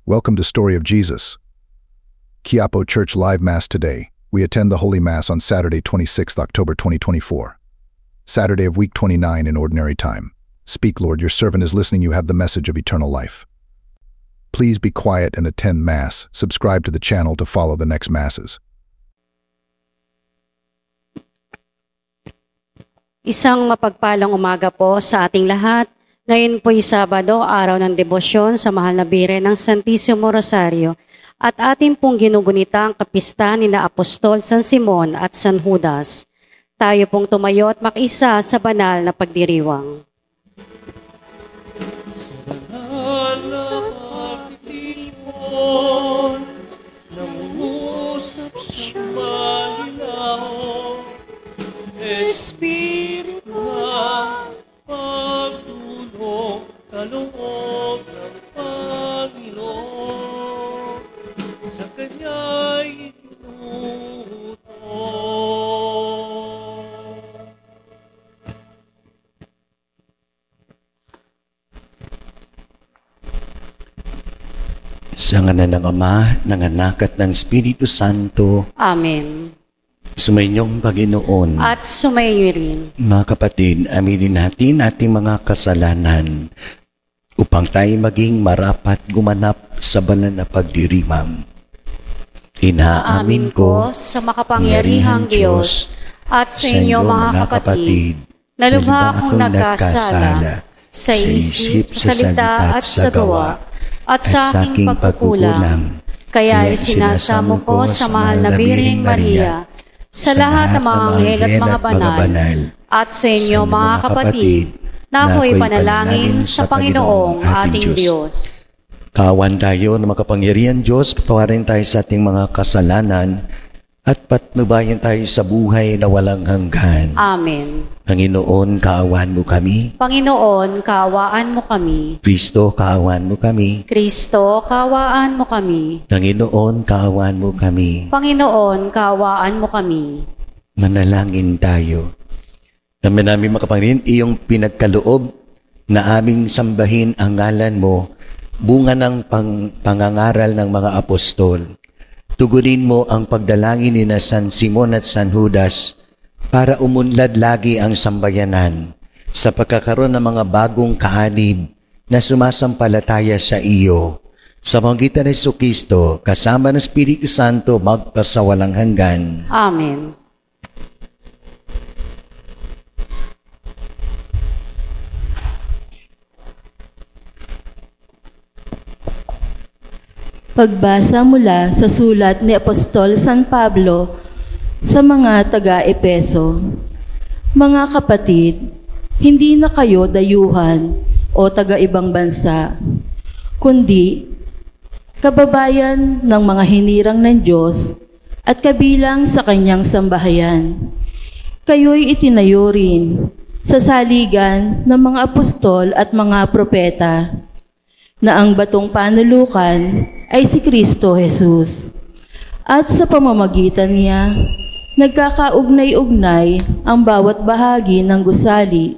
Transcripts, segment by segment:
Welcome to Story of Jesus. Quiapo Church Live Mass today. We attend the Holy Mass on Saturday, 26th October 2024. Saturday of week 29 in ordinary time. Speak, Lord, your servant is listening. You have the message of eternal life. Please be quiet and attend Mass. Subscribe to the channel to follow the next Masses. Isang mapagpalang umaga po sa ating lahat. Ngayon po'y Sabado, araw ng debosyon sa mahal na Bire ng Santissimo Rosario at ating pong ginugunita ang kapistahan nila Apostol San Simon at San Judas. Tayo pong tumayo at makiisa sa banal na pagdiriwang. Espiritu na pagdulog sa loob ng Panginoon, sa Kanya'y inuutos. Sa ngalan ng Ama, ng Anak at ng Espiritu Santo. Amen. Sumainyong Panginoon. At sumainyo rin. Mga kapatid, aminin natin ating mga kasalanan upang tayo maging marapat gumanap sa banal na pagdiriwang. Inaamin ko sa makapangyarihang Diyos at sa inyo mga kapatid na lubha akong nagkasala sa isip, sa salita at sa gawa at sa aking pagkukulang. Kaya isinasamo ko sa mahal na Birheng Maria, sa lahat ng mga anghel at mga banal, at sa inyo mga kapatid, na ako'y panalangin sa Panginoong ating Diyos. Kaawan tayo na makapangyarihan Diyos, patawarin tayo sa ating mga kasalanan, at patnubayan tayo sa buhay na walang hanggan. Amen. Panginoon, kaawaan mo kami. Panginoon, kaawaan mo kami. Kristo, kaawaan mo kami. Kristo, kaawaan mo kami. Panginoon, kaawaan mo kami. Panginoon, kaawaan mo kami. Manalangin tayo. Namin namin makapangyarihan, iyong pinagkaloob na aming sambahin ang ngalan mo, bunga ng pangangaral ng mga apostol. Tugunin mo ang pagdalangin ni na San Simon at San Judas para umunlad lagi ang sambayanan sa pagkakaroon ng mga bagong kaanib na sumasampalataya sa iyo. Sa pamamagitan ni Jesucristo, kasama ng Espiritu Santo, magpasawalang hanggan. Amen. Pagbasa mula sa sulat ni Apostol San Pablo sa mga taga-Epeso. Mga kapatid, hindi na kayo dayuhan o taga-ibang bansa, kundi kababayan ng mga hinirang ng Diyos at kabilang sa kanyang sambahayan. Kayo'y itinayo rin sa saligan ng mga apostol at mga propeta, na ang batong panulukan ay si Kristo Jesus. At sa pamamagitan niya, nagkakaugnay-ugnay ang bawat bahagi ng gusali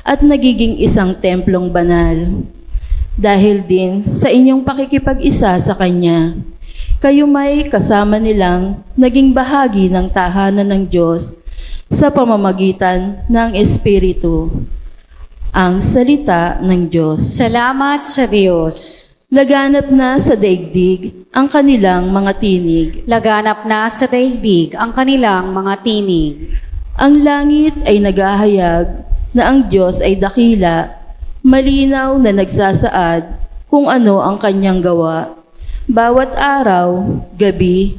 at nagiging isang templong banal. Dahil din sa inyong pakikipag-isa sa Kanya, kayo may kasama nilang naging bahagi ng tahanan ng Diyos sa pamamagitan ng Espiritu. Ang salita ng Diyos. Salamat sa Diyos. Laganap na sa daigdig ang kanilang mga tinig. Laganap na sa daigdig ang kanilang mga tinig. Ang langit ay naghahayag na ang Diyos ay dakila, malinaw na nagsasaad kung ano ang kanyang gawa. Bawat araw, gabi,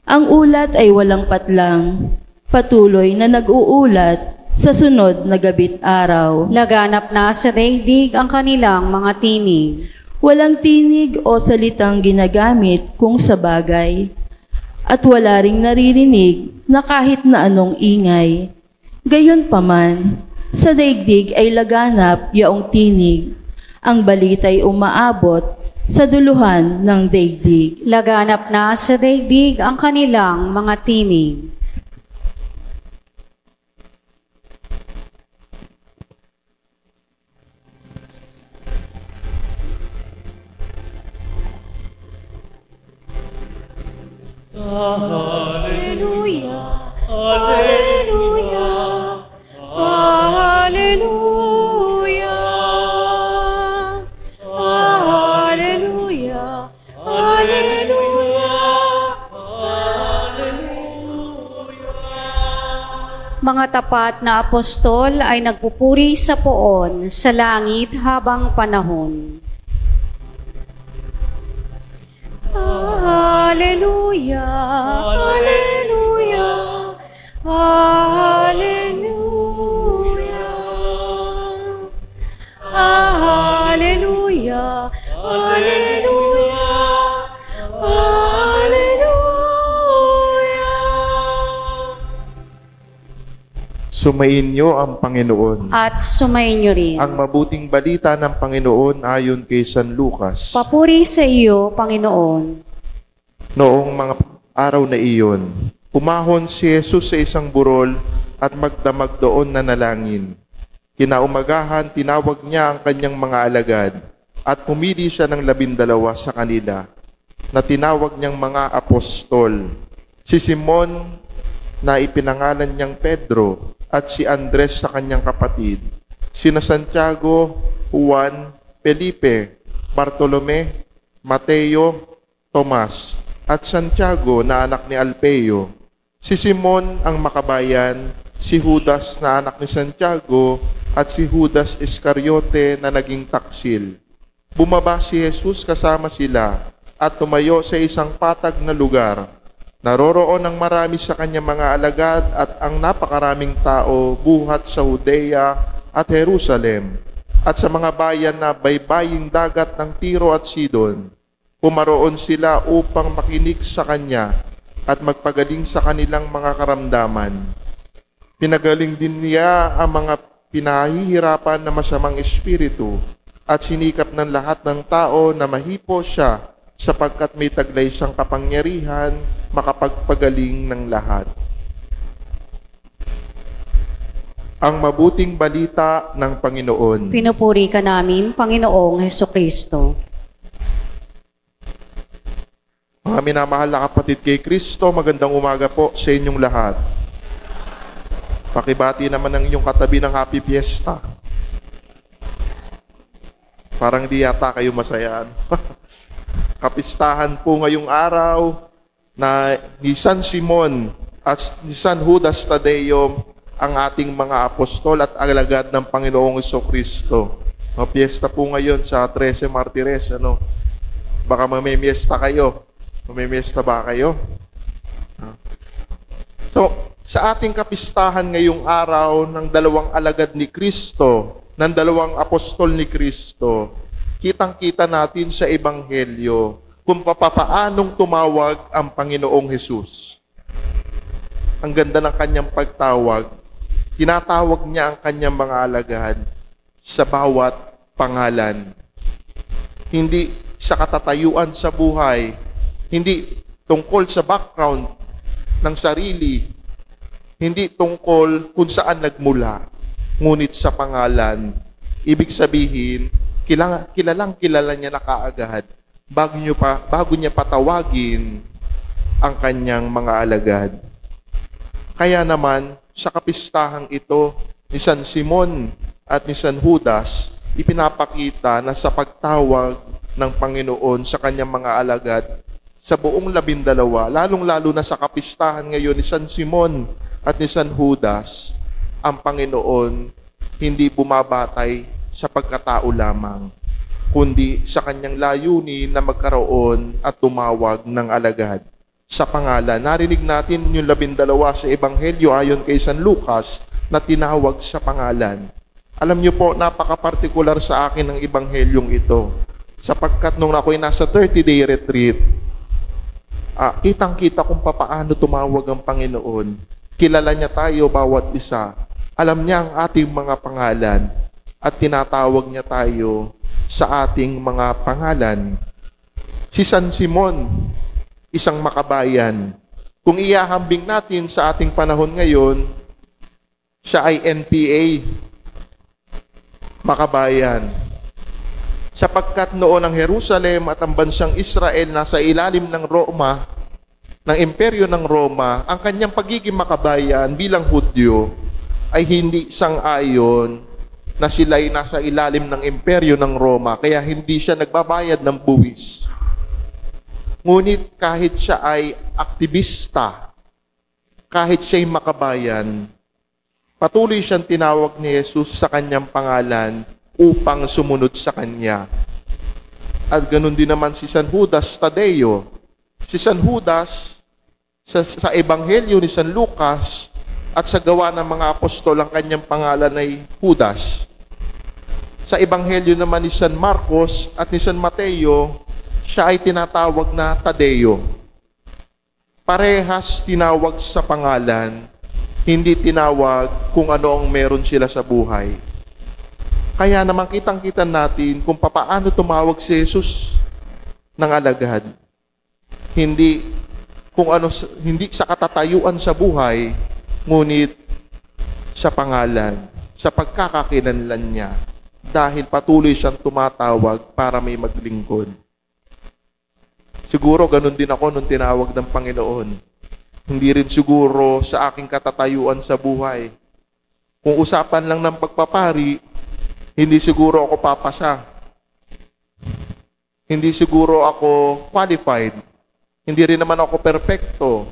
ang ulat ay walang patlang, patuloy na nag-uulat sa sunod na gabi't araw. Laganap na sa daigdig ang kanilang mga tinig. Walang tinig o salitang ginagamit kung sa bagay, at wala ring naririnig na kahit na anong ingay. Gayunpaman, sa daigdig ay laganap yaong tinig. Ang balita'y umaabot sa duluhan ng daigdig. Laganap na sa daigdig ang kanilang mga tinig. Hallelujah. Hallelujah. Hallelujah. Hallelujah. Hallelujah. Mga tapat na apostol ay nagpupuri sa poon sa langit habang panahon. Hallelujah. Hallelujah. Hallelujah. Hallelujah. Hallelujah. Hallelujah. Sumayin niyo ang Panginoon. At sumayin niyo rin. Ang mabuting balita ng Panginoon ayon kay San Lucas. Papuri sa iyo, Panginoon. Noong mga araw na iyon, pumahon si Jesus sa isang burol at magdamag doon na nalangin. Kinaumagahan, tinawag niya ang kanyang mga alagad at pumili siya ng 12 sa kanila na tinawag niyang mga apostol. Si Simon na ipinangalan niyang Pedro at si Andres sa kanyang kapatid, sina Santiago, Juan, Felipe, Bartolome, Mateo, Tomas, at Santiago na anak ni Alpeo, si Simon ang makabayan, si Judas na anak ni Santiago, at si Judas Iscariote na naging taksil. Bumaba si Jesus kasama sila at tumayo sa isang patag na lugar. Naroroon ang marami sa kanyang mga alagad at ang napakaraming tao buhat sa Judea at Jerusalem at sa mga bayan na baybaying dagat ng Tiro at Sidon. Pumaroon sila upang makinig sa kanya at magpagaling sa kanilang mga karamdaman. Pinagaling din niya ang mga pinahihirapan na masamang espiritu at sinikap ng lahat ng tao na mahipo siya sapagkat may taglay siyang kapangyarihan makapagpagaling ng lahat. Ang mabuting balita ng Panginoon. Pinupuri ka namin, Panginoong Hesukristo. Mga minamahal na kapatid kay Kristo, magandang umaga po sa inyong lahat. Pakibati naman ng inyong katabi ng Happy Fiesta. Parang di yata kayo masayaan. Kapistahan po ngayong araw na ni San Simon at ni San Judas Tadeo ang ating mga apostol at alagad ng Panginoong Hesukristo. Fiesta po ngayon sa 13 Martires. Baka mamimiesta kayo. Mamimiesta ba kayo? So, sa ating kapistahan ngayong araw ng dalawang alagad ni Kristo, ng dalawang apostol ni Kristo, kitang-kita natin sa Ebanghelyo kung papaanong tumawag ang Panginoong Hesus. Ang ganda ng kanyang pagtawag, tinatawag niya ang kanyang mga alagad sa bawat pangalan. Hindi sa katatayuan sa buhay, hindi tungkol sa background ng sarili, hindi tungkol kung saan nagmula, ngunit sa pangalan. Ibig sabihin, kilalang kilala niya na kaagad bago niya patawagin ang kanyang mga alagad. Kaya naman, sa kapistahang ito ni San Simon at ni San Judas, ipinapakita na sa pagtawag ng Panginoon sa kanyang mga alagad, sa buong 12, lalong-lalo na sa kapistahan ngayon ni San Simon at ni San Judas, ang Panginoon hindi bumabatay sa pagkatao lamang, kundi sa kanyang layunin na magkaroon at tumawag ng alagad sa pangalan. Narinig natin yung 12 sa Ebanghelyo ayon kay San Lucas na tinawag sa pangalan. Alam niyo po, napaka-partikular sa akin ng Ebanghelyong ito, sapagkat nung ako'y nasa 30-day retreat, kitang-kita kung papaano tumawag ang Panginoon. Kilala niya tayo bawat isa. Alam niya ang ating mga pangalan at tinatawag niya tayo sa ating mga pangalan. Si San Simon, isang makabayan. Kung iahambing natin sa ating panahon ngayon, siya ay NPA, makabayan. Sapagkat noon ang Jerusalem at ang bansang Israel nasa ilalim ng Roma, ng imperyo ng Roma, ang kanyang pagiging makabayan bilang Hudyo ay hindi sang-ayon na sila'y nasa ilalim ng imperyo ng Roma, kaya hindi siya nagbabayad ng buwis. Ngunit kahit siya ay aktivista, kahit siya'y makabayan, patuloy siyang tinawag ni Jesus sa kanyang pangalan upang sumunod sa kanya. At ganun din naman si San Judas Tadeo. Si San Judas, sa Ebanghelyo ni San Lucas at sa Gawa ng mga Apostol, ang kanyang pangalan ay Judas. Sa Ebanghelyo naman ni San Marcos at ni San Mateo, siya ay tinatawag na Tadeo. Parehas tinawag sa pangalan, hindi tinawag kung ano ang meron sila sa buhay. Kaya naman kitang-kita natin kung papaano tumawag si Jesus ng alagad. Hindi sa katatayuan sa buhay, ngunit sa pangalan, sa pagkakakilanlan niya, dahil patuloy siyang tumatawag para may maglingkod. Siguro ganun din ako nung tinawag ng Panginoon. Hindi rin siguro sa aking katatayuan sa buhay. Kung usapan lang ng pagpapari, hindi siguro ako papasa. Hindi siguro ako qualified. Hindi rin naman ako perpekto.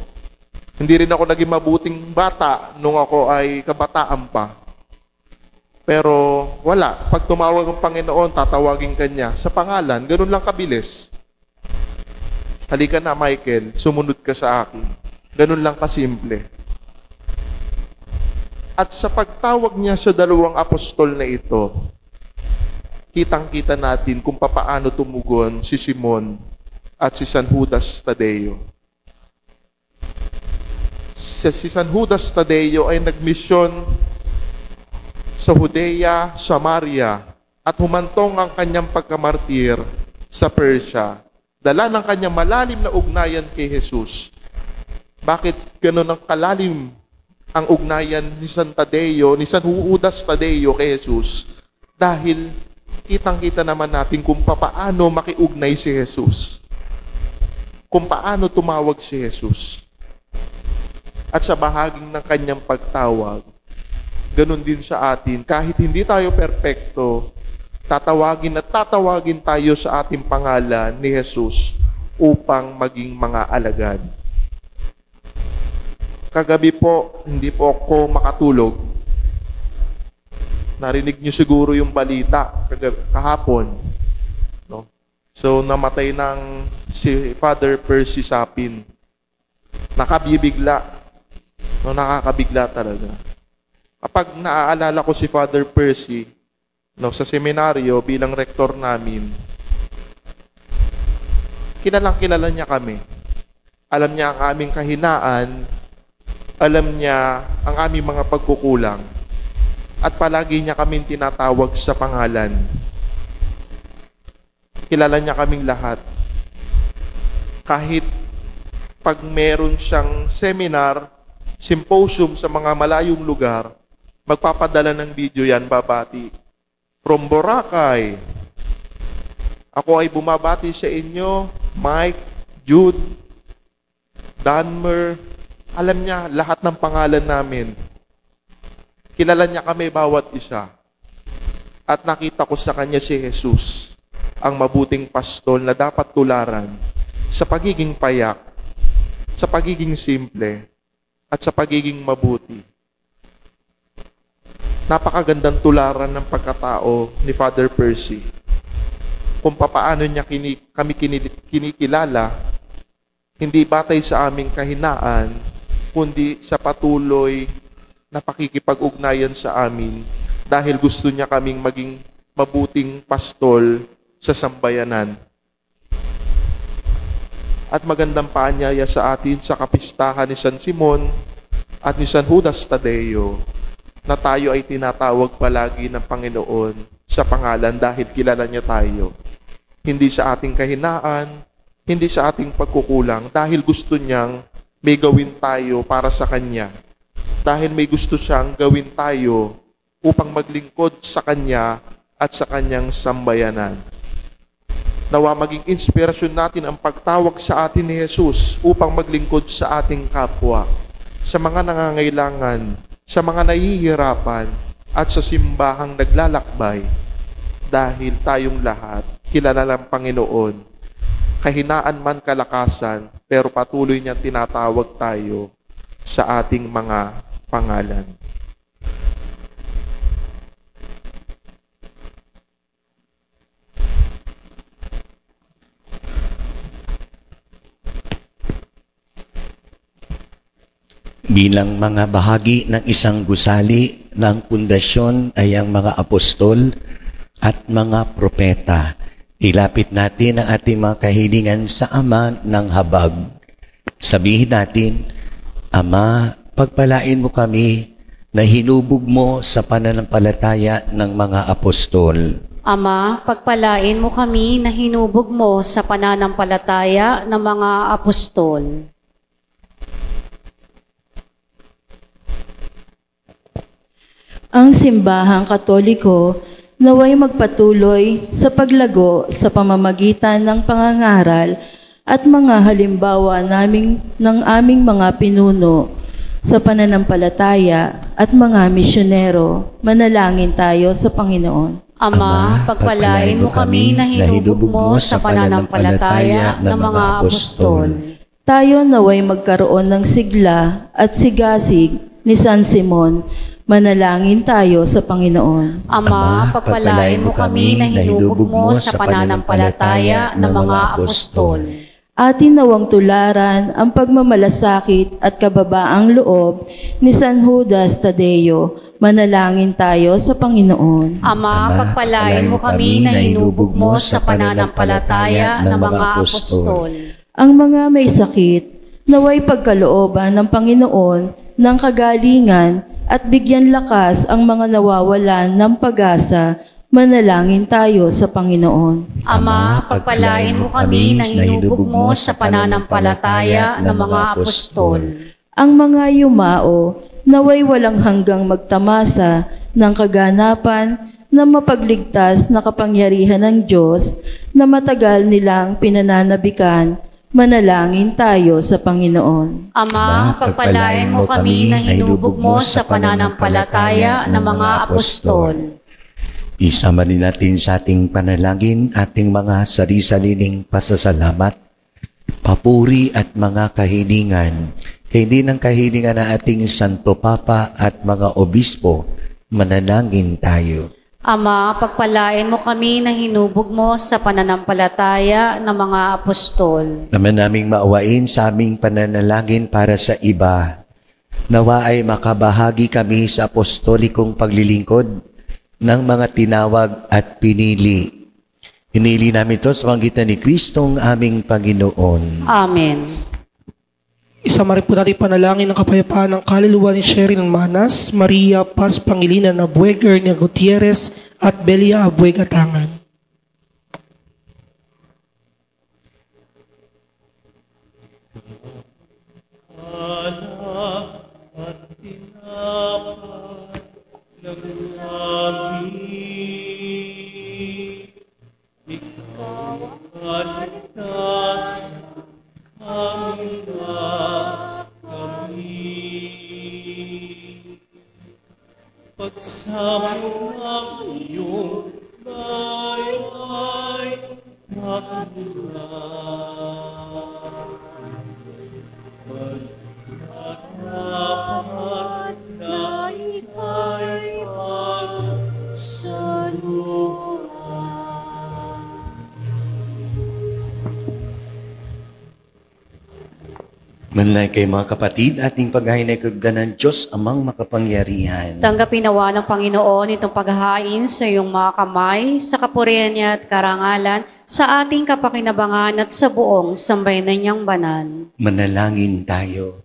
Hindi rin ako naging mabuting bata nung ako ay kabataan pa. Pero wala. Pag tumawag ang Panginoon, tatawagin ka niya sa pangalan. Ganun lang kabilis. Halika na, Michael. Sumunod ka sa akin. Ganun lang kasimple. At sa pagtawag niya sa dalawang apostol na ito, kitang-kita natin kung papaano tumugon si Simon at si San Judas Tadeo. Si San Judas Tadeo ay nagmisyon sa Judea, Samaria, at humantong ang kanyang pagkamartir sa Persia. Dala ng kanyang malalim na ugnayan kay Jesus. Bakit ganun ang kalalim ang ugnayan ni San Judas Tadeo kay Jesus? Dahil kitang-kita naman natin kung paano makiugnay si Jesus. Kung paano tumawag si Jesus. At sa bahaging ng kanyang pagtawag, ganun din sa atin. Kahit hindi tayo perpekto, tatawagin tayo sa ating pangalan ni Jesus upang maging mga alagad. Kagabi po, hindi po ako makatulog. Narinig niyo siguro yung balita kahapon. No? So, namatay ng si Father Percy Sapin. Nakabibigla. No, nakakabigla talaga. Kapag naaalala ko si Father Percy, sa seminaryo bilang rektor namin, kilala niya kami. Alam niya ang aming kahinaan, alam niya ang aming mga pagkukulang, at palagi niya kaming tinatawag sa pangalan. Kilala niya kaming lahat. Kahit pag meron siyang seminar, symposium sa mga malayong lugar, magpapadala ng video yan, babati. From Boracay, ako ay bumabati sa inyo, Mike, Jude, Danmer. Alam niya lahat ng pangalan namin. Kilala niya kami bawat isa. At nakita ko sa kanya si Jesus, ang mabuting pastol na dapat tularan sa pagiging payak, sa pagiging simple, at sa pagiging mabuti. Napakagandang tularan ng pagkatao ni Father Percy. Kung papaano niya kami kinikilala, hindi batay sa aming kahinaan, kundi sa patuloy na pakikipag-ugnayan sa amin dahil gusto niya kaming maging mabuting pastol sa sambayanan. At magandang paanyaya sa atin sa kapistahan ni San Simon at ni San Judas Tadeo na tayo ay tinatawag palagi ng Panginoon sa pangalan dahil kilala niya tayo. Hindi sa ating kahinaan, hindi sa ating pagkukulang, dahil gusto niyang may gawin tayo para sa Kanya. Dahil may gusto siyang gawin tayo upang maglingkod sa Kanya at sa Kanyang sambayanan. Nawa maging inspirasyon natin ang pagtawag sa atin ni Jesus upang maglingkod sa ating kapwa, sa mga nangangailangan, sa mga nahihirapan, at sa simbahang naglalakbay. Dahil tayong lahat kilala ng Panginoon, kahinaan man kalakasan, pero patuloy niyang tinatawag tayo sa ating mga pangalan. Bilang mga bahagi ng isang gusali ng pundasyon ay ang mga apostol at mga propeta. Ilapit natin ang ating mga kahilingan sa Ama ng habag. Sabihin natin, Ama, pagpalain mo kami na hinubog mo sa pananampalataya ng mga apostol. Ama, pagpalain mo kami na hinubog mo sa pananampalataya ng mga apostol. Ang simbahang Katoliko naway magpatuloy sa paglago sa pamamagitan ng pangangaral at mga halimbawa ng aming mga pinuno sa pananampalataya at mga misyonero. Manalangin tayo sa Panginoon. Ama, pagpalain mo kami na hinubog mo sa pananampalataya ng mga apostol. Tayo naway magkaroon ng sigla at sigasig ni San Simon. Manalangin tayo sa Panginoon. Ama, pagpalain mo kami na hinubog mo sa pananampalataya ng mga apostol. Atin nawang tularan ang pagmamalasakit at kababaang loob ni San Judas Tadeo. Manalangin tayo sa Panginoon. Ama, pagpalain mo kami na hinubog mo sa pananampalataya ng mga apostol. Ang mga may sakit, naway pagkalooban ng Panginoon ng kagalingan at bigyan lakas ang mga nawawalan ng pag-asa. Manalangin tayo sa Panginoon. Ama, pagpalain mo kami na hinubog mo sa pananampalataya ng mga apostol. Ang mga yumao, naway walang hanggang magtamasa ng kaganapan na mapagligtas na kapangyarihan ng Diyos na matagal nilang pinananabikan. Manalangin tayo sa Panginoon. Ama, pagpalain mo kami na hinubog mo sa pananampalataya ng mga apostol. Isama din natin sa ating panalangin ating mga sari-sariling pasasalamat, papuri at mga kahilingan. Kaya din ang kahilingan ng ating Santo Papa at mga obispo. Manalangin tayo. Ama, pagpalain mo kami na hinubog mo sa pananampalataya ng mga apostol. Naman naming maawain sa aming pananalangin para sa iba. Nawa ay makabahagi kami sa apostolikong paglilingkod ng mga tinawag at pinili. Hinili namin ito sa panggitan ni Kristong aming Panginoon. Amen. Isama rin po natin panalangin ng kapayapaan ng kaluluwa ni Sherin Manas, Maria Paz Pangilinan Abueger ni Gutierrez at Belia Abuegatangan. Anak at tinapay ng langit, ikaw ang ligtas kami na kami. Pagsamo ng iyong bayay nakulang, at dapat na ika'y magsaluhan. Manalangin kayo mga kapatid, ating paghahain ay kagdan ng Diyos amang makapangyarihan. Tanggapin nawa ng Panginoon itong paghahain sa iyong mga kamay, sa kapurihan niya at karangalan, sa ating kapakinabangan at sa buong sambayanan niyang banal. Manalangin tayo.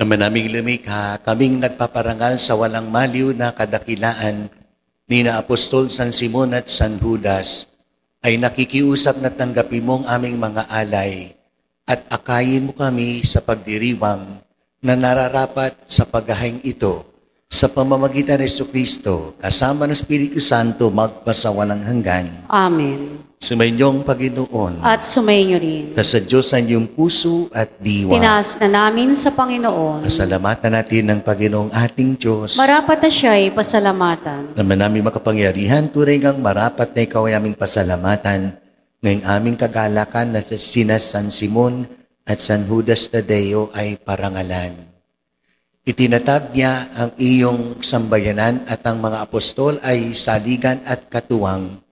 Naman naming lumikha, kaming nagpaparangal sa walang maliw na kadakilaan ni na Apostol San Simon at San Judas, ay nakikiusap na tanggapin mong aming mga alay at akayin mo kami sa pagdiriwang na nararapat sa paghahain ito sa pamamagitan ni Jesucristo kasama ng Espiritu Santo magpasawalang hanggan. Amen. Sumainyong Panginoon, At sumainyo rin. na sa Diyos ang iyong puso at diwa. Tinaas na namin sa Panginoon. Pasalamatan natin ng Panginoong ating Diyos. Marapat na siya'y pasalamatan. Naman namin makapangyarihan, tunay ngang marapat na ikaw ay aming pasalamatan ngayong aming kagalakan na sa sina San Simon at San Judas Tadeo ay parangalan. Itinatag niya ang iyong sambayanan at ang mga apostol ay saligan at katuwang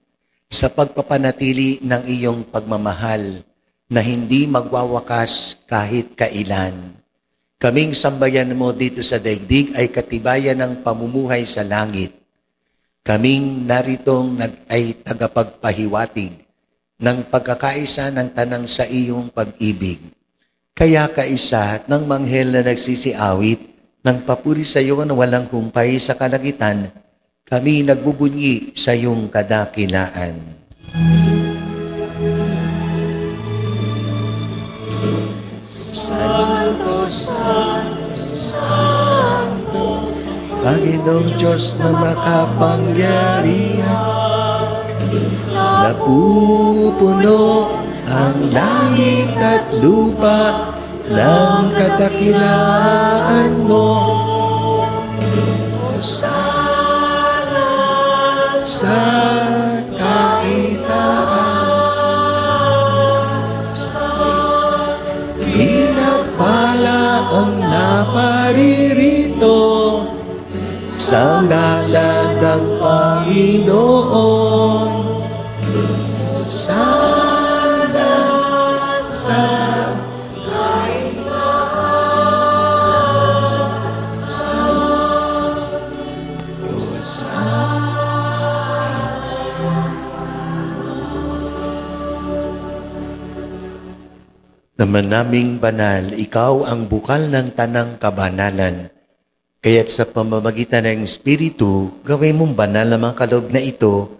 sa pagpapanatili ng iyong pagmamahal na hindi magwawakas kahit kailan. Kaming sambayan mo dito sa daigdig ay katibayan ng pamumuhay sa langit. Kaming naritong ay tagapagpahiwatig ng pagkakaisa ng tanang sa iyong pag-ibig. Kaya kaisa ng manghel na nagsisiawit ng papuri sa iyo na walang humpay sa kalangitan, kami nagbubunyi sa iyong kadakilaan. Santo, Santo, Santo, Panginoong Diyos na makapangyarihan, napupuno ang langit at lupa ng kadakilaan mo. Sa kaitaas, pinagpala ang naparirito sa ngalan ng Panginoon. Sana sa naman naming banal, ikaw ang bukal ng tanang kabanalan. Kaya't sa pamamagitan ng Espiritu, gawin mong banal ang mga kaloob na ito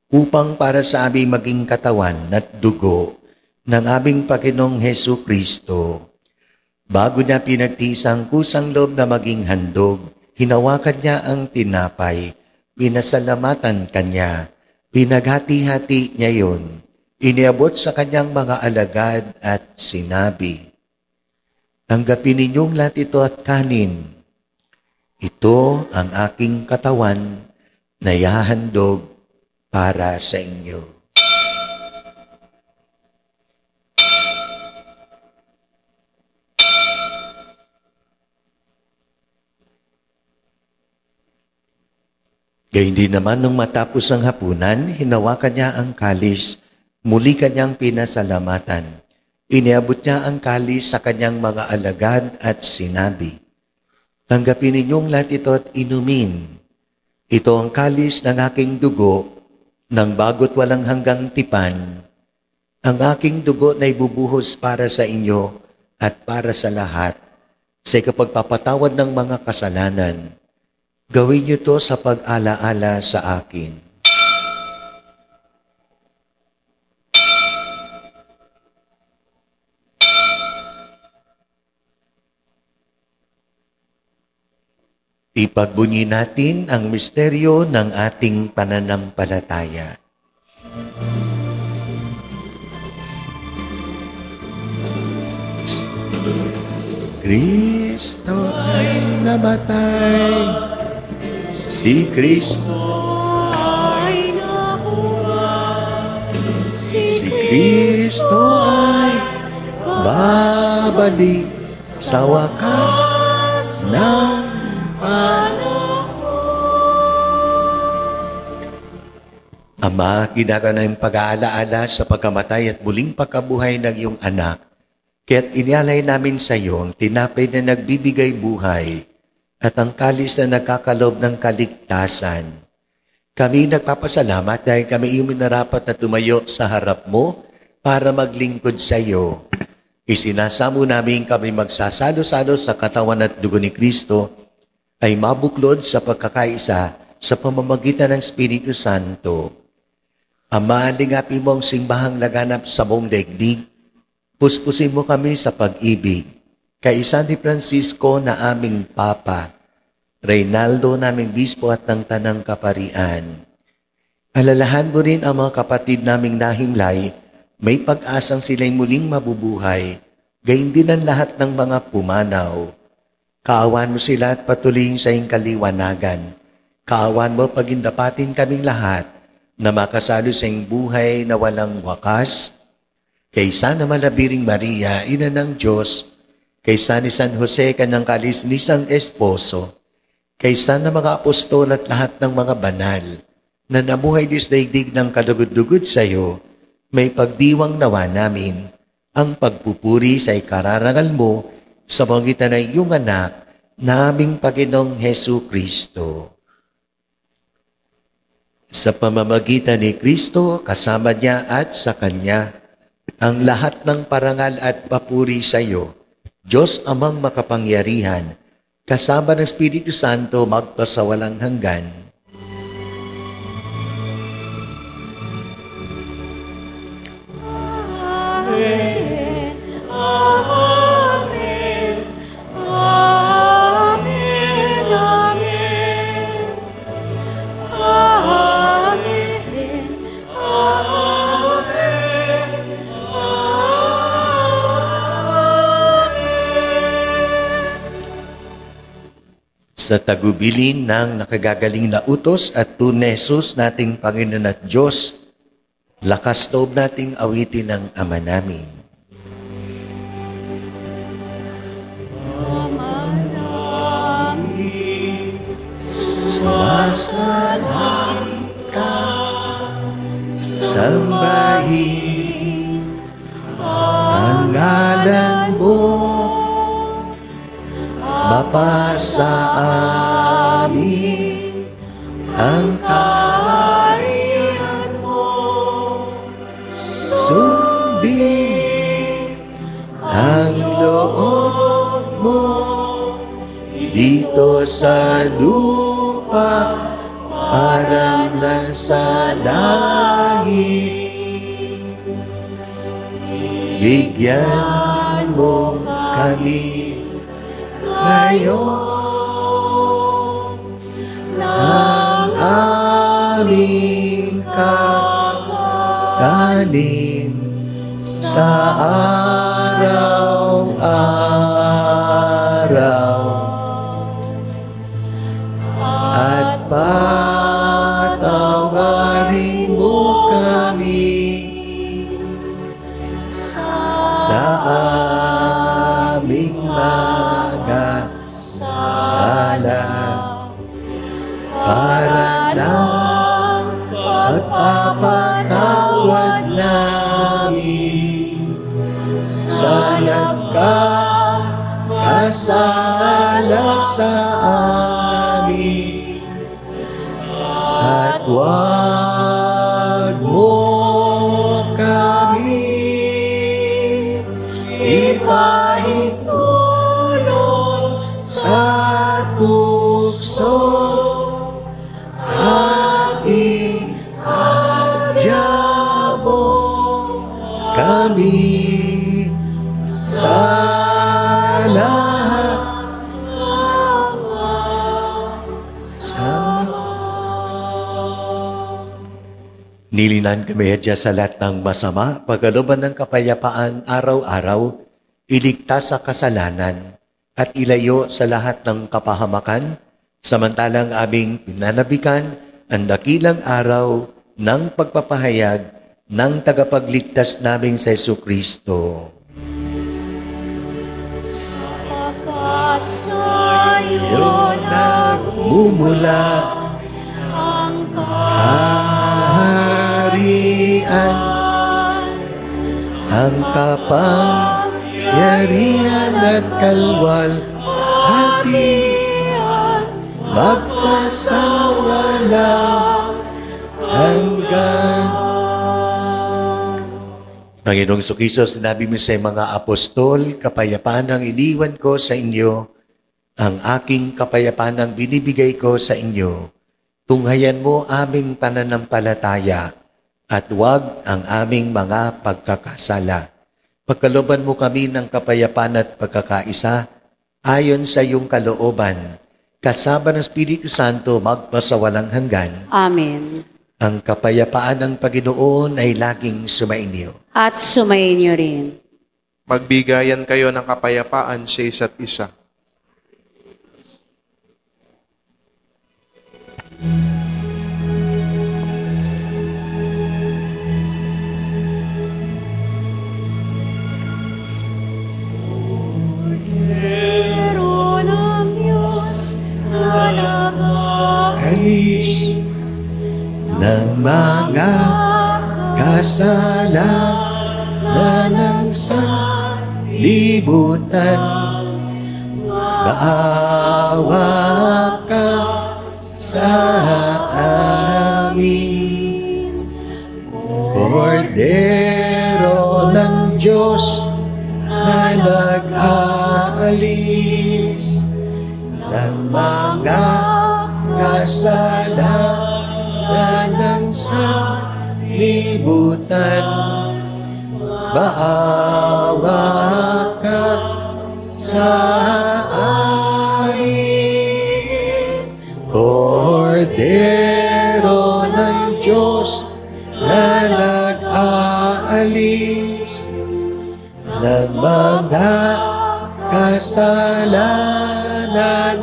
upang para sa aming maging katawan at dugo ng aming Panginoong Hesu Kristo. Bago niya pinagtiis ang kusang loob na maging handog, hinawakan niya ang tinapay, pinasalamatan kanya, pinaghati-hati niya yun. Iniabot sa kanyang mga alagad at sinabi, tanggapin ninyong lahat ito at kanin. Ito ang aking katawan na ihahandog para sa inyo. Gayun din naman nung matapos ang hapunan, hinawakan niya ang kalis. Muli kanyang pinasalamatan. Iniabot niya ang kalis sa kanyang mga alagad at sinabi, tanggapin ninyong lahat ito at inumin. Ito ang kalis ng aking dugo, ng bago't walang hanggang tipan. Ang aking dugo na ibubuhos para sa inyo at para sa lahat, sa ikapagpapatawad ng mga kasalanan. Gawin niyo to sa pag-alaala sa akin. Ipagbunyi natin ang misteryo ng ating pananampalataya. Kristo ay namatay, si Kristo ay nabuhay, si Kristo ay babalik sa wakas ng Ama, ginagawa na yung pag-aalaala sa pagkamatay at muling pagkabuhay ng iyong anak. Kaya't inialay namin sa iyo ang tinapay na nagbibigay buhay at ang kalis na nagkakalob ng kaligtasan. Kami nagpapasalamat dahil kami iyong minarapat na tumayo sa harap mo para maglingkod sa iyo. Isinasamo namin kami magsasalo-salo sa katawan at dugo ni Kristo ay mabuklod sa pagkakaisa sa pamamagitan ng Espiritu Santo. Ama, lingapin mo ang simbahang laganap sa buong daigdig. Puspusin mo kami sa pag-ibig. Kay San Francisco na aming Papa, Reynaldo naming Bispo at ng Tanang Kaparian, Alalahan mo rin ang mga kapatid naming nahimlay, may pag-asang sila'y muling mabubuhay, gayon din ang lahat ng mga pumanaw. Kaawan mo sila at patuloyin sa iyong kaliwanagan. Kaawan mo pagindapatin kaming lahat na makasalo sa iyong buhay na walang wakas. Kaysa na malabiring Maria, ina ng Diyos, kaysa ni San Jose, kanyang kalisnisang esposo, kaysa na mga apostol at lahat ng mga banal, na nabuhay disdaigdig ng kadugod-dugod sa iyo, may pagdiwang nawa namin ang pagpupuri sa ikararangal mo sa pagitan ng iyong anak, naming Panginoong Hesu Kristo. Sa pamamagitan ni Kristo, kasama niya at sa Kanya, ang lahat ng parangal at papuri sa iyo, Diyos amang makapangyarihan, kasama ng Espiritu Santo magpasawalang hanggan. Amen. Amen. Amen. Amen. Amen. Sa tagubilin ng nakagagaling na utos at tunesos nating Panginoon at Diyos, lakas loob nating awitin ang Ama namin. Sumasalang ka, sambahin ang ngalan mo, mapasa amin ang kaharian mo, sundin ang loob mo dito sa lupa parang nasa langit. Bigyan mo kami ngayon ng aming kakanin sa araw-araw at patawarin mo kami sa aming mga sala para ng pagpapatawad namin sa nagkakasala sa amin, at wag mo kami ipahintulot sa tukso at ihadya mo kami sa lahat Nilinan kami hadya sa lahat ng masama, pagkalooban ng kapayapaan araw-araw, iligtas sa kasalanan, at ilayo sa lahat ng kapahamakan, samantalang aming pinanabikan ang dakilang araw ng pagpapahayag ng tagapagligtas naming sa Jesucristo. Sa'yo nagmumula ang kaharian, ang kapangyarihan at kalwalhatian, magpasawalang hanggan. Panginoong Jesucristo, sinabi mo sa mga apostol, kapayapaan ang iniwan ko sa inyo, ang aking kapayapaan ang binibigay ko sa inyo. Tunghayan mo aming pananampalataya at huwag ang aming mga pagkakasala. Pagkalooban mo kami ng kapayapaan at pagkakaisa ayon sa iyong kalooban, kasama ng Espiritu Santo magpasawalang hanggan. Amen. Ang kapayapaan ng Panginoon ay laging sumainyo. At sumainyo rin. Magbigayan kayo ng kapayapaan sa isa't isa. Pero ng Diyos na Alis ng mga kasalanan ng sanlibutan. Maawa ka sa amin. Kordero ng Diyos na nag-aalis ng mga kasalanan ng sanlibutan. Maawa ka sa amin. Kordero ng Diyos na nag-aalis ng mga kasalanan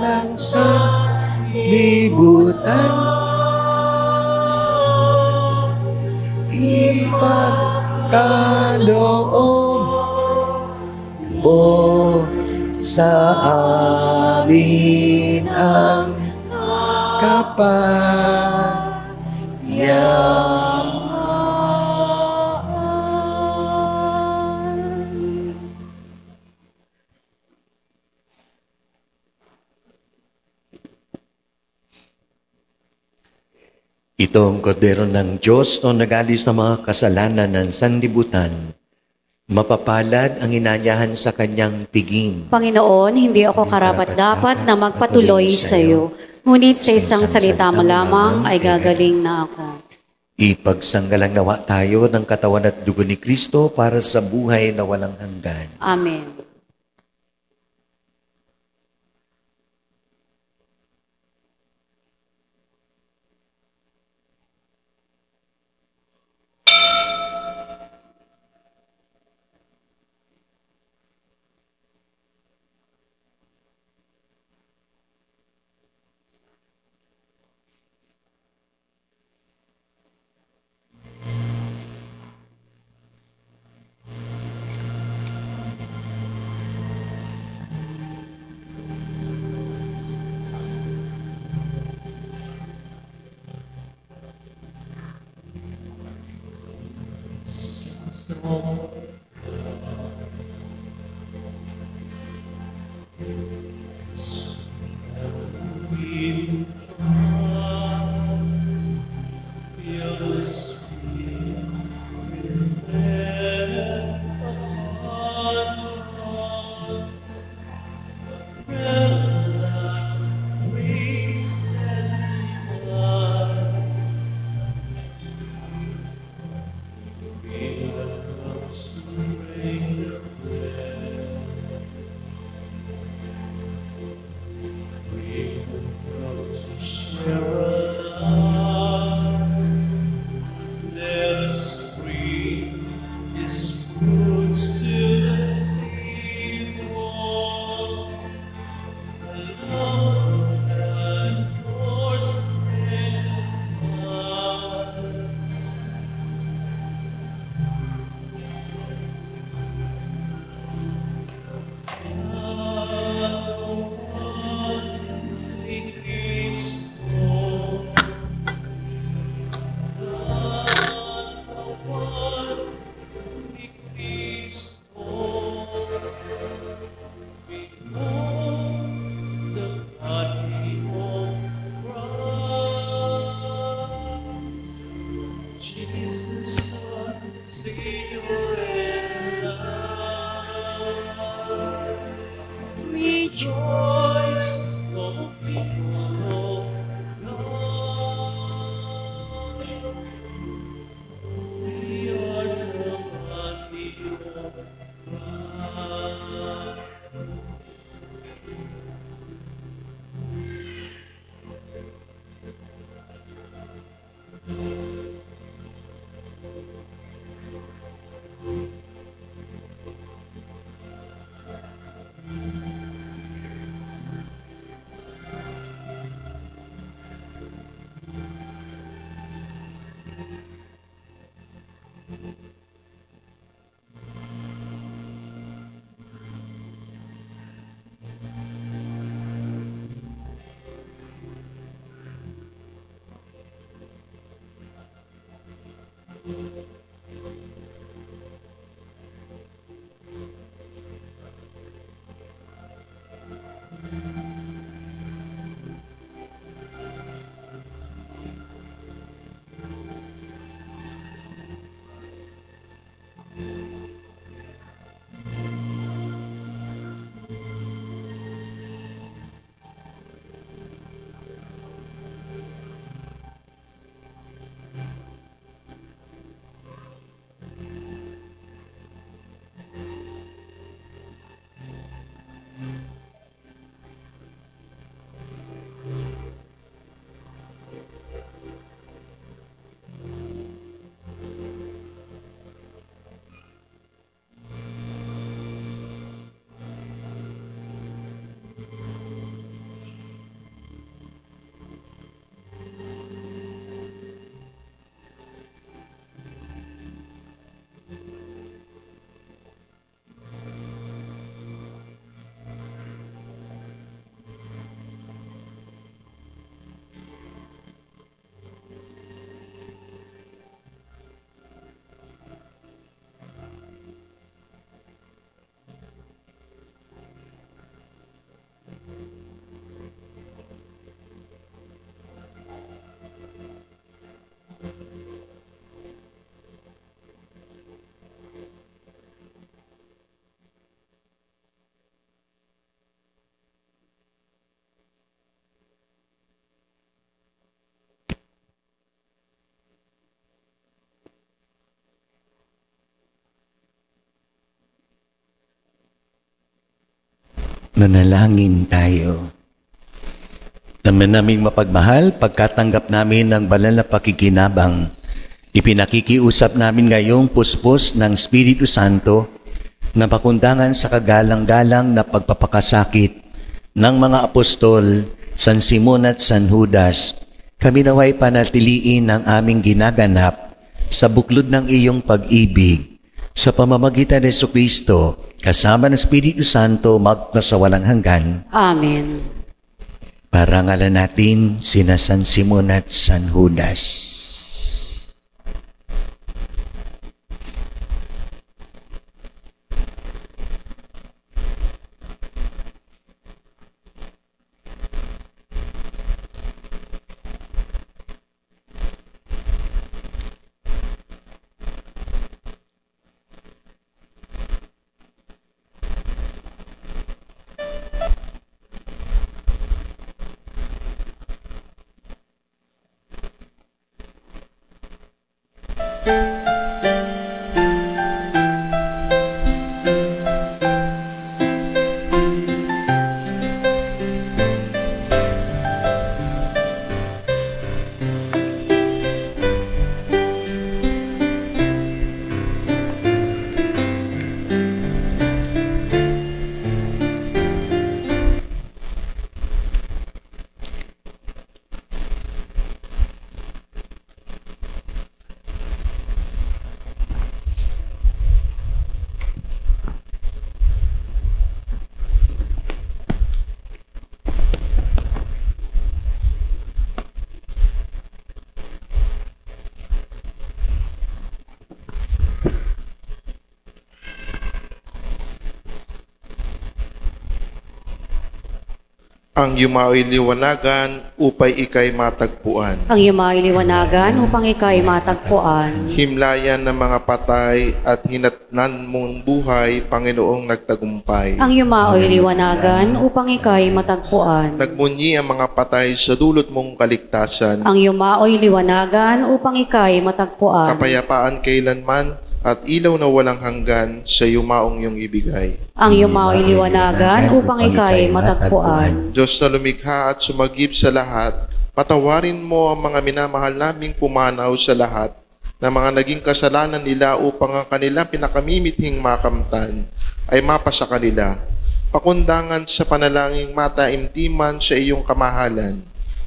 ng sanlibutan. Ipagkaloob mo sa amin ang kapayapaan. Ito ang kordero ng Diyos o nag-alis ng mga kasalanan ng sanlibutan. Mapapalad ang inanyahan sa kanyang piging. Panginoon, hindi ako karapat-dapat na magpatuloy sa iyo. Ngunit sa isang salita mo lamang ay gagaling na ako. Ipagsanggalang nawa tayo ng katawan at dugo ni Kristo para sa buhay na walang hanggan. Amen. Cristo. Manalangin tayo. Naman naming mapagmahal, pagkatanggap namin ng banal na pakikinabang, ipinakikiusap namin ngayong puspos ng Espiritu Santo na pakundangan sa kagalang-galang na pagpapakasakit ng mga apostol, San Simon at San Judas. Kami naway panatiliin ang aming ginaganap sa buklod ng iyong pag-ibig sa pamamagitan ni Jesucristo, kasama ng Espiritu Santo, magpa sa walang hanggan. Amen. Parangalan natin sina San Simon at San Judas. Ang yumao'y liwanagan upay ikay matagpuan. Ang iyong liwanagan upang ikay matagpuan. Himlayan ng mga patay at hinatnan mong buhay, Panginoong nagtagumpay. Ang iyong liwanagan upang ikay matagpuan. Nagmunyi ang mga patay sa dulot mong kaligtasan. Ang iyong liwanagan upang ikay matagpuan. Kapayapaan kailanman at ilaw na walang hanggan sa yumaong iyong ibigay. Ang iyong liwanagan upang ikay matagpuan. Diyos na lumikha at sumagip sa lahat, patawarin mo ang mga minamahal naming pumanaw sa lahat na mga naging kasalanan nila upang ang kanilang pinakamimithing makamtan ay mapasa kanila. Pakundangan sa panalangin mataimtiman sa iyong kamahalan.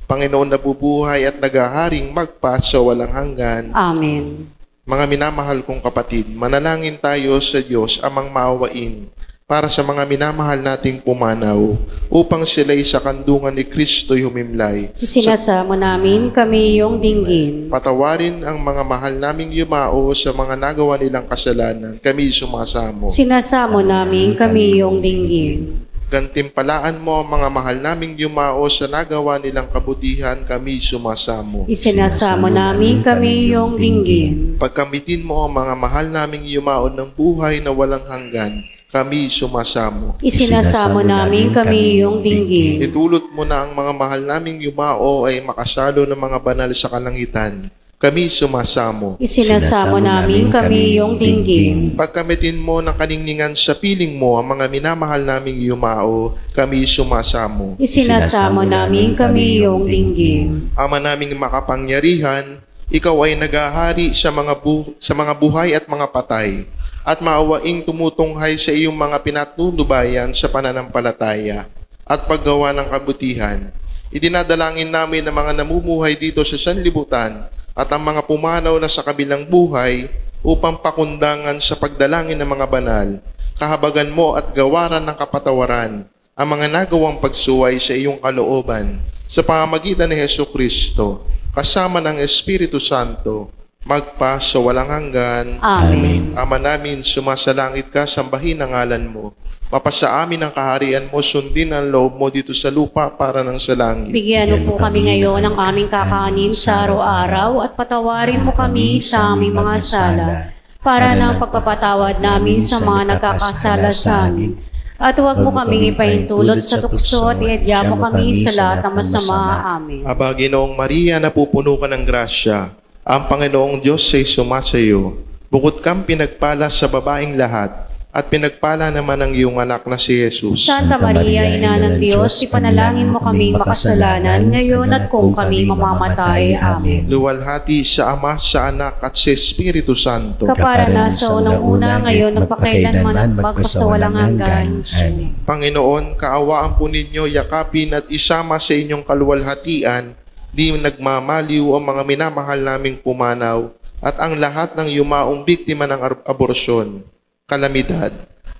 Panginoon na bubuhay at nagaharing magpa sa walang hanggan. Amen. Mga minamahal kong kapatid, manalangin tayo sa Diyos amang maawain para sa mga minamahal nating pumanaw upang sila'y sa kandungan ni Kristo'y humimlay. Isinasamo namin kami iyong dinggin. Patawarin ang mga mahal naming yumao sa mga nagawa nilang kasalanan. Kami sumasamo. Sinasamo namin kami iyong dinggin. Gantimpalaan mo ang mga mahal naming yumao sa nagawa nilang kabutihan. Kami sumasamo. Isinasamo namin kami iyong dinggin. Pagkamitin mo ang mga mahal naming yumao ng buhay na walang hanggan. Kami sumasamo. Isinasamo namin kami iyong dinggin. Itulot mo na ang mga mahal naming yumao ay makasalo ng mga banal sa kalangitan. Kami sumasamo. Isinasamo namin kami iyong dinggin. Pagkamitin mo ng kaningningan sa piling mo ang mga minamahal naming yumao, kami sumasamo. Isinasamo namin kami iyong dinggin. Ama naming makapangyarihan, ikaw ay naghahari sa mga buhay at mga patay, at maawaing tumutunghay sa iyong mga pinatunubayan sa pananampalataya at paggawa ng kabutihan. Idinadalangin namin ang mga namumuhay dito sa sanlibutan at ang mga pumanaw na sa kabilang buhay upang pakundangan sa pagdalangin ng mga banal, kahabagan mo at gawaran ng kapatawaran ang mga nagawang pagsuway sa iyong kalooban sa pamamagitan ni Jesucristo, kasama ng Espiritu Santo, magpa sa walang hanggan. Amen. Ama namin, sumasalangit ka, sambahin ang ngalan mo. Mapasa amin ang kaharian mo, sundin ang loob mo dito sa lupa para ng sa langit. Bigyan mo po kami ngayon ng aming kakanin sa araw-araw at patawarin mo kami sa aming mga sala para ng pagpapatawad namin sa mga nagkakasala sa amin. At huwag mo kaming ipaintulot sa tukso at iadya mo kami sa lahat ng masama. Amen. Aba, Ginoong Maria, napupuno ka ng grasya. Ang Panginoong Diyos ay sumasayo. Bukod kang pinagpala sa babaeng lahat, at pinagpala naman ang iyong anak na si Jesus. Santa Maria, Ina ng Diyos, ipanalangin mo kaming makasalanan, ngayon at kung kami mamamatay. Amen. Luwalhati sa Ama, sa Anak, at sa Espiritu Santo. Kapara na sa unang-una, ngayon, magpakailanman at magpasawalang hanggan. Amen. Panginoon, kaawaan po ninyo, yakapin at isama sa inyong kaluwalhatian, di nagmamaliw ang mga minamahal naming pumanaw, at ang lahat ng yumaong biktima ng aborsyon, kalamidad,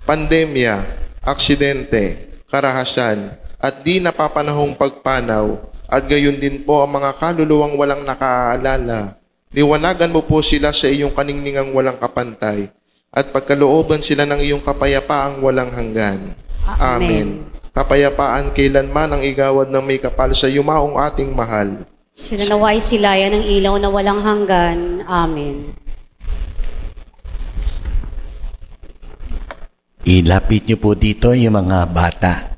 pandemya, aksidente, karahasan, at di napapanahong pagpanaw, at gayon din po ang mga kaluluwang walang nakaalala. Liwanagan mo po sila sa iyong kaningningang walang kapantay, at pagkalooban sila ng iyong kapayapaang walang hanggan. Amen. Kapayapaan kailanman ang igawad ng may kapal sa yumaong ating mahal. Sila naway silayan ng ilaw na walang hanggan. Amen. Ilapit niyo po dito yung mga bata.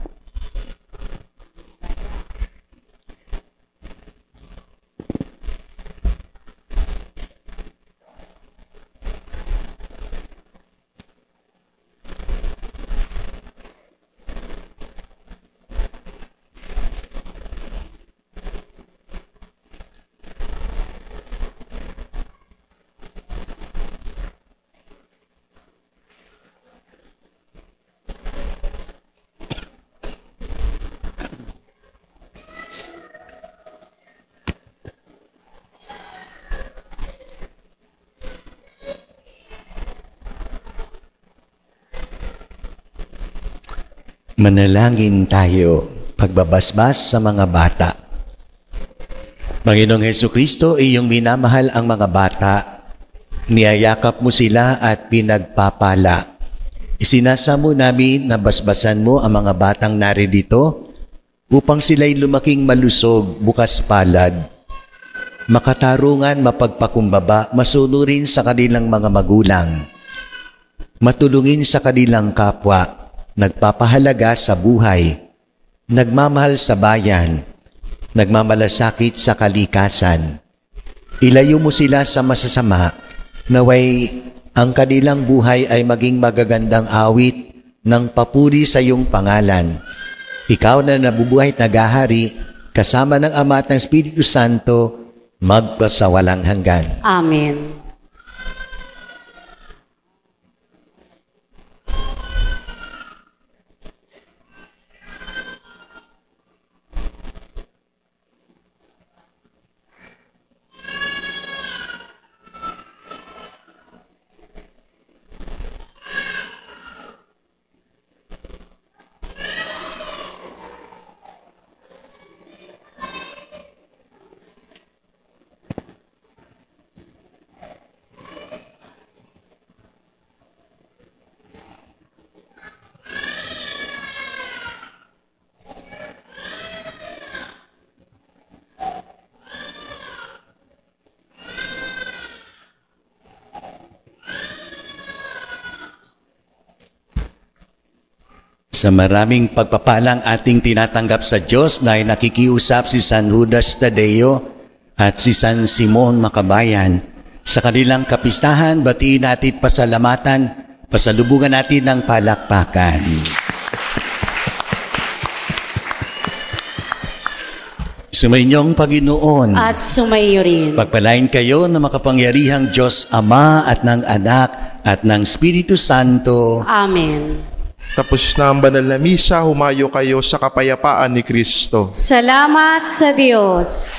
Manalangin tayo, pagbabasbas sa mga bata. Panginoong Hesukristo, iyong minamahal ang mga bata, niyayakap mo sila at pinagpapala. Isinasamo namin na basbasan mo ang mga batang naririto upang sila'y lumaking malusog, bukas palad, makatarungan, mapagpakumbaba, masunurin sa kanilang mga magulang, matulungin sa kanilang kapwa, nagpapahalaga sa buhay, nagmamahal sa bayan, nagmamalasakit sa kalikasan. Ilayo mo sila sa masasama, naway ang kanilang buhay ay maging magagandang awit ng papuri sa iyong pangalan. Ikaw na nabubuhay at nagahari, kasama ng Ama at ng Espiritu Santo, magpasawalang hanggan. Amen. Sa maraming pagpapalang ating tinatanggap sa Diyos na nakikiusap si San Judas Tadeo at si San Simon Makabayan. Sa kanilang kapistahan, batiin natin pasalamatan, pasalubungan natin ng palakpakan. Sumainyong Panginoon. At sumayo rin. Pagpalain kayo ng makapangyarihang Diyos Ama at ng Anak at ng Espiritu Santo. Amen. Tapos na ang banal na misa, humayo kayo sa kapayapaan ni Kristo. Salamat sa Diyos.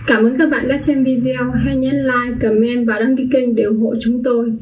Cảm ơn các bạn đã xem video. Hãy nhấn like, comment và đăng ký kênh để ủng hộ chúng tôi.